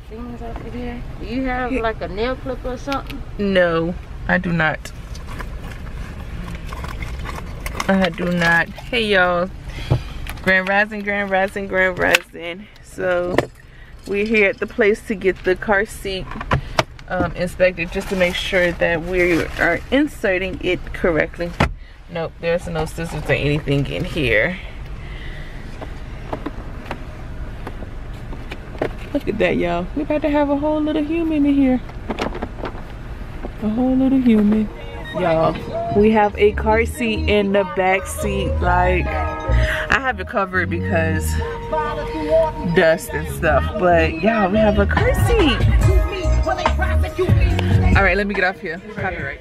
things over here. Do you have like a nail clipper or something? No, I do not. I do not. Hey y'all. Grand Rising, Grand Rising, Grand Rising. So we're here at the place to get the car seat inspected, just to make sure that we are inserting it correctly. Nope, there's no scissors or anything in here. Look at that, y'all. We're about to have a whole little human in here. A whole little human. Y'all, we have a car seat in the back seat. Like, I have it covered because dust and stuff. But y'all, we have a car seat. All right, let me get off here. Copyright.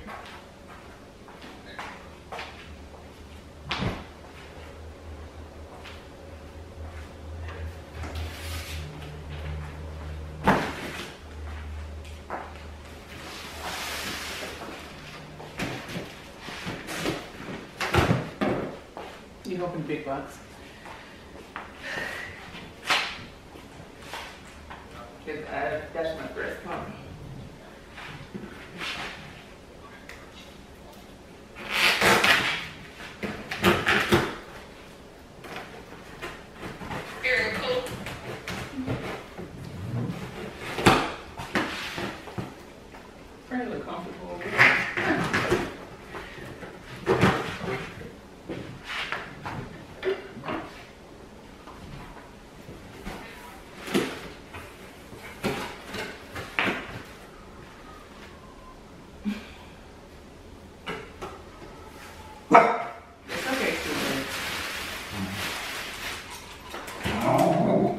You open the big box. That's my first one. Fairly comfortable.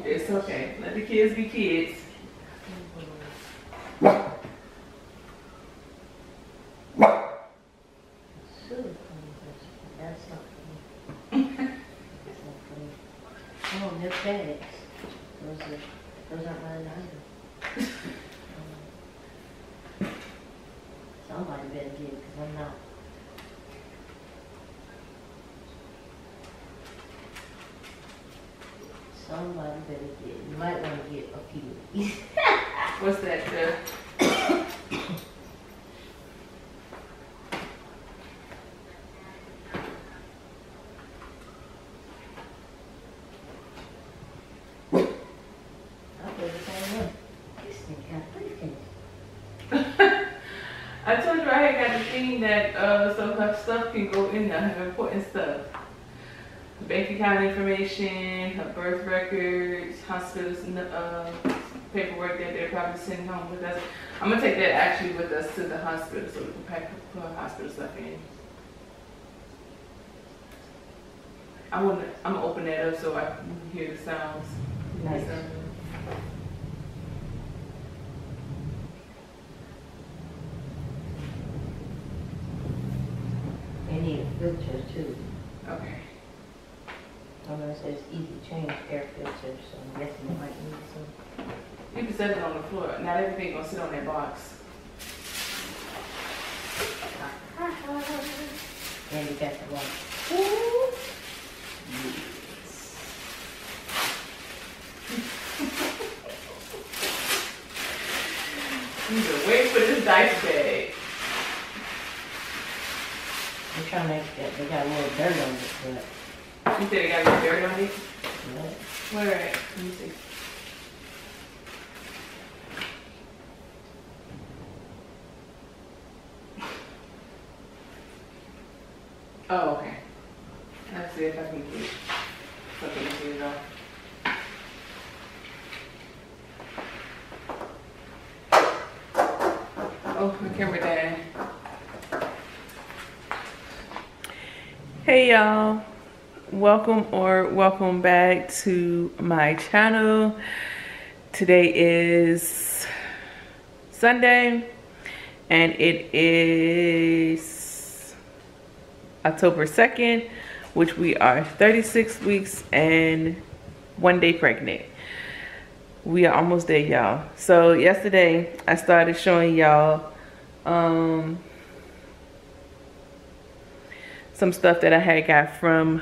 It's okay. Let the kids be kids. Oh, they're bags. Those aren't mine either. Somebody better get it, because I'm not. Somebody better get it. You might want to get a few. What's that, I told you I had got the thing that some of her stuff can go in there, her important stuff. Bank account information, her birth records, hospitals, paperwork that they're probably sending home with us. I'm gonna take that actually with us to the hospital so we can put her hospital stuff in. I'm gonna open that up so I can hear the sounds. Nice. They need a filter too. Okay. I know it says easy change air filter, so I'm guessing it might need some. You can set it on the floor. Not everything gonna sit on that box. And you got the one. You can wait for this dice bag. I'm trying to make that they got a little dirt on it, but You said it got a little dirt on it? yeah. Where at? Let me see. Oh, okay. Let's see if I can get something to get it off. Oh, my camera died. Hey y'all. Welcome back to my channel. Today is Sunday and it is October 2nd, which we are 36 weeks and 1 day pregnant. We are almost there, y'all. So yesterday I started showing y'all some stuff that I had got from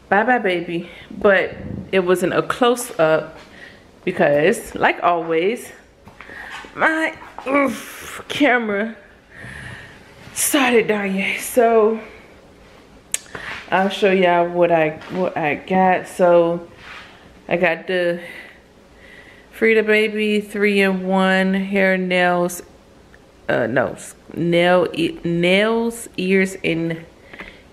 Bye Bye Baby, but it wasn't a close-up because like always, my camera started dying. So I'll show y'all what I got. So I got the Frida Baby 3-in-1 hair, nails, nails, ears, and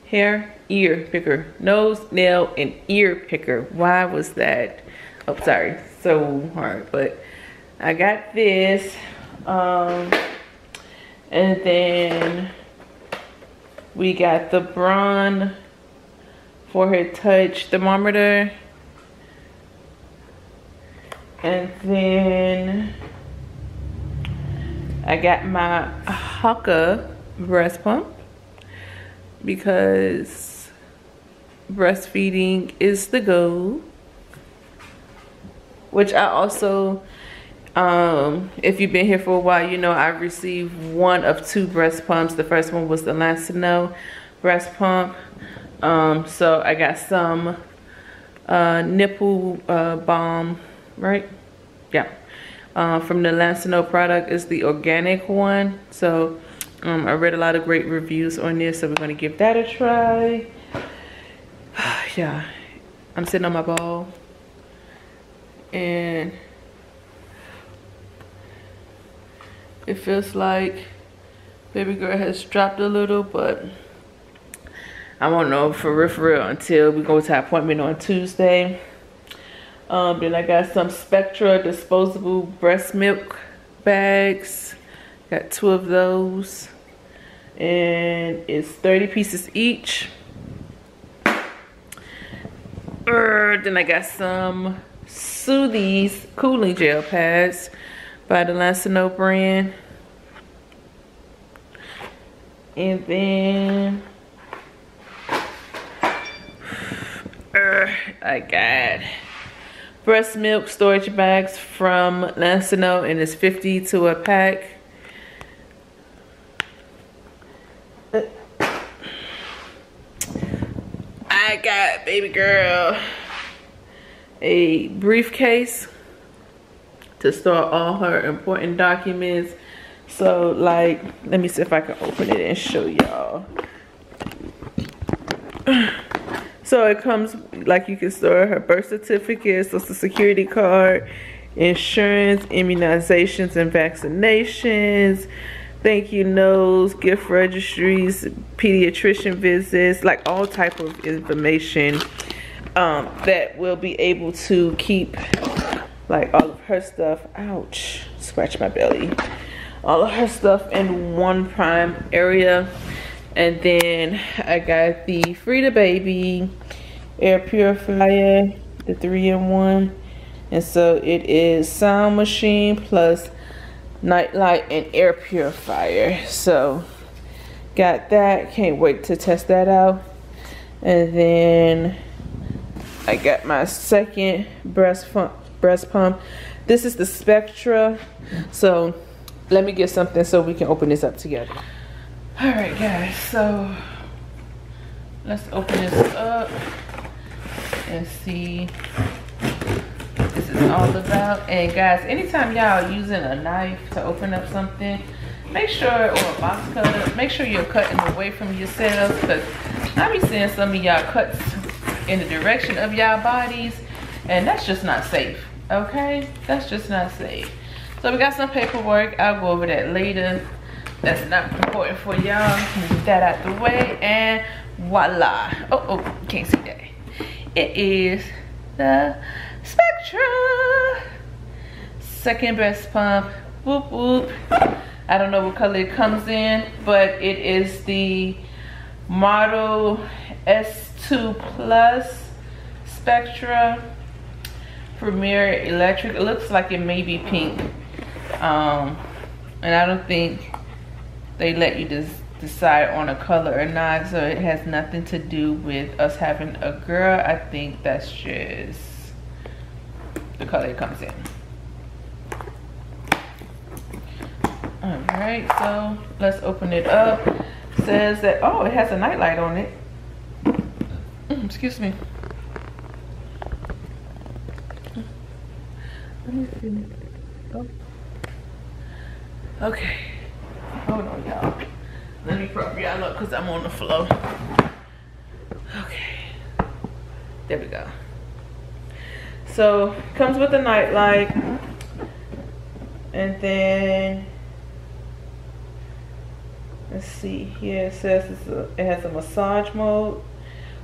hair, ear picker. Nose, nail, and ear picker. Why was that? Oh, sorry, so hard. But I got this, and then we got the Braun forehead touch thermometer, and then I got my Haakaa breast pump because breastfeeding is the goal. Which I also, if you've been here for a while, you know I've received one of 2 breast pumps. The first one was the Lancino breast pump. So I got some nipple balm, right? Yeah. From the Lancino product is the organic one. So I read a lot of great reviews on this, so we're gonna give that a try. Yeah, I'm sitting on my ball. And it feels like baby girl has dropped a little, but I won't know for real until we go to our appointment on Tuesday. Then I got some Spectra disposable breast milk bags. Got 2 of those, and it's 30 pieces each. Then I got some Soothies cooling gel pads by the Lancino brand. And then I got breast milk storage bags from Lancino, and it's 50 to a pack. I got baby girl a briefcase to store all her important documents. So like, let me see if I can open it and show y'all. So it comes, like, you can store her birth certificate, social security card, insurance, immunizations and vaccinations, thank you notes, gift registries, pediatrician visits, like all type of information that will be able to keep like all of her stuff, ouch, scratch my belly, all of her stuff in one prime area. And then I got the Frida Baby air purifier, the 3-in-1, and so it is sound machine plus night light and air purifier. So got that, can't wait to test that out. And then I got my second breast pump. This is the Spectra. So let me get something so we can open this up together. All right, guys, so let's open this up and see what this is all about. And guys, anytime y'all using a knife to open up something, make sure, or a box cutter, make sure you're cutting away from yourselves, because I be seeing some of y'all cuts in the direction of y'all bodies, and that's just not safe. Okay, that's just not safe. So we got some paperwork. I'll go over that later. That's not important for y'all. Move that out the way, and voila. Oh, can't see that. It is the Spectra second breast pump. Whoop whoop. I don't know what color it comes in, but it is the model S2 Plus Spectra Premier Electric. It looks like it may be pink, and I don't think they let you decide on a color or not, so it has nothing to do with us having a girl. I think that's just the color it comes in. All right, so let's open it up. It says that, oh, it has a nightlight on it. Excuse me. Let me see. Oh. Okay. Hold on, y'all. Let me prop y'all up because I'm on the floor. Okay. There we go. So, comes with a nightlight. And then, let's see here. It says it has a massage mode,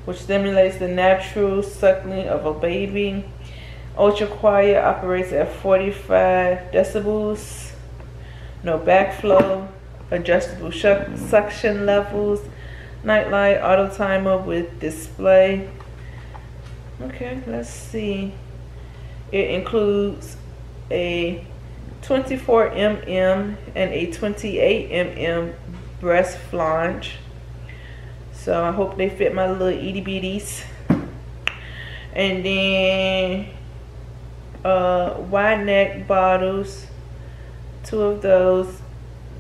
which stimulates the natural suckling of a baby. Ultra quiet, operates at 45 decibels. No backflow. Adjustable suction levels. Nightlight, auto timer with display. Okay, let's see. It includes a 24 mm and a 28 mm breast flange. So I hope they fit my little itty bitties. And then wide neck bottles, 2 of those,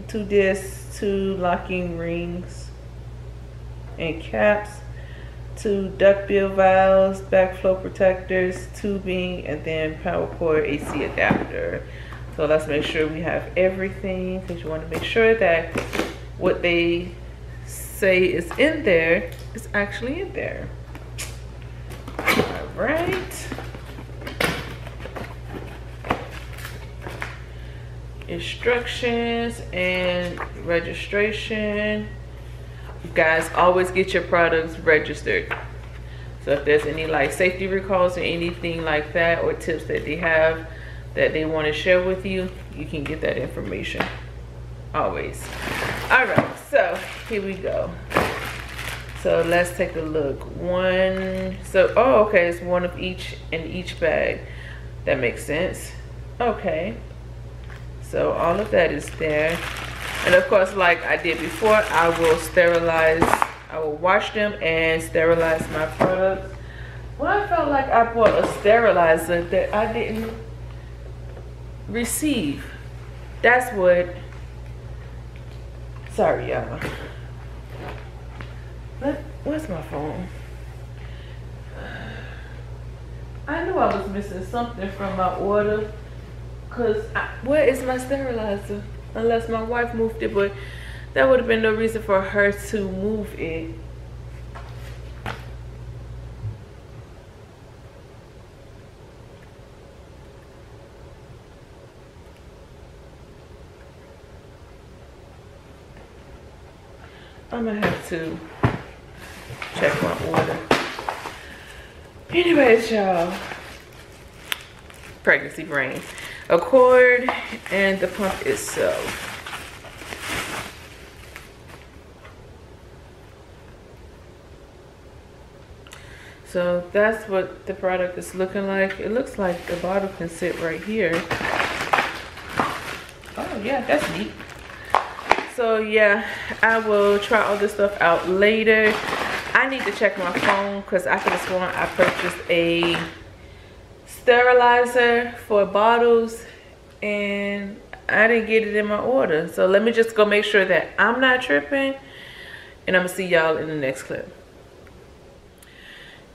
2 discs, 2 locking rings and caps, 2 duckbill valves, backflow protectors, tubing, and then power cord AC adapter. So let's make sure we have everything, because you want to make sure that what they say is in there is actually in there. All right. Instructions and registration. You guys always get your products registered. So if there's any like safety recalls or anything like that, or tips that they have that they want to share with you, you can get that information always. All right, so here we go. So let's take a look. Oh, okay, it's 1 of each in each bag. That makes sense. Okay, so all of that is there. And of course, like I did before, I will sterilize, I will wash them and sterilize my products. Well, I felt like I bought a sterilizer that I didn't receive. That's what, sorry y'all. Where's my phone? I knew I was missing something from my order. Cause where is my sterilizer? Unless my wife moved it, but that would have been no reason for her to move it. I'm gonna have to check my order. Anyways, y'all, pregnancy brain. A cord and the pump itself. So that's what the product is looking like. It looks like the bottle can sit right here. Oh yeah, that's neat. So yeah, I will try all this stuff out later. I need to check my phone because I could have sworn I purchased a sterilizer for bottles and I didn't get it in my order. So let me just go make sure that I'm not tripping, and I'm gonna see y'all in the next clip.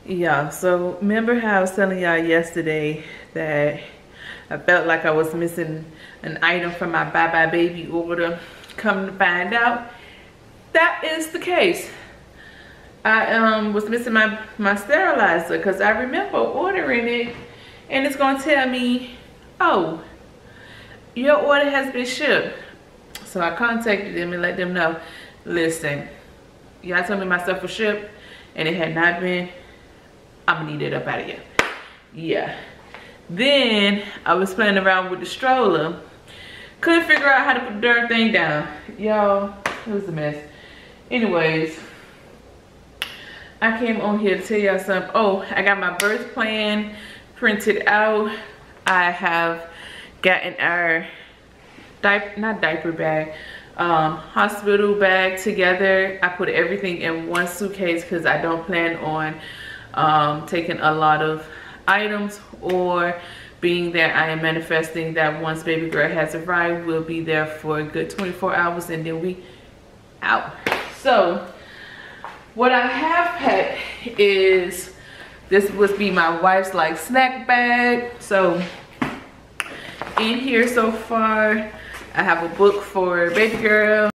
Yeah, so remember how I was telling y'all yesterday that I felt like I was missing an item from my Bye Bye Baby order? Come to find out, that is the case. I was missing my sterilizer because I remember ordering it, and it's gonna tell me, oh, your order has been shipped. So I contacted them and let them know, listen, y'all told me my stuff was shipped and it had not been. I'm gonna need it up out of here. Yeah. Then I was playing around with the stroller. Couldn't figure out how to put the darn thing down. Y'all, it was a mess. Anyways, I came on here to tell y'all something. Oh, I got my birth plan printed out. I have gotten our hospital bag together. I put everything in one suitcase because I don't plan on taking a lot of items, or being that I am manifesting that once baby girl has arrived, we'll be there for a good 24 hours and then we out. So what I have packed is, this would be my wife's like snack bag. So in here so far. I have a book for baby girl.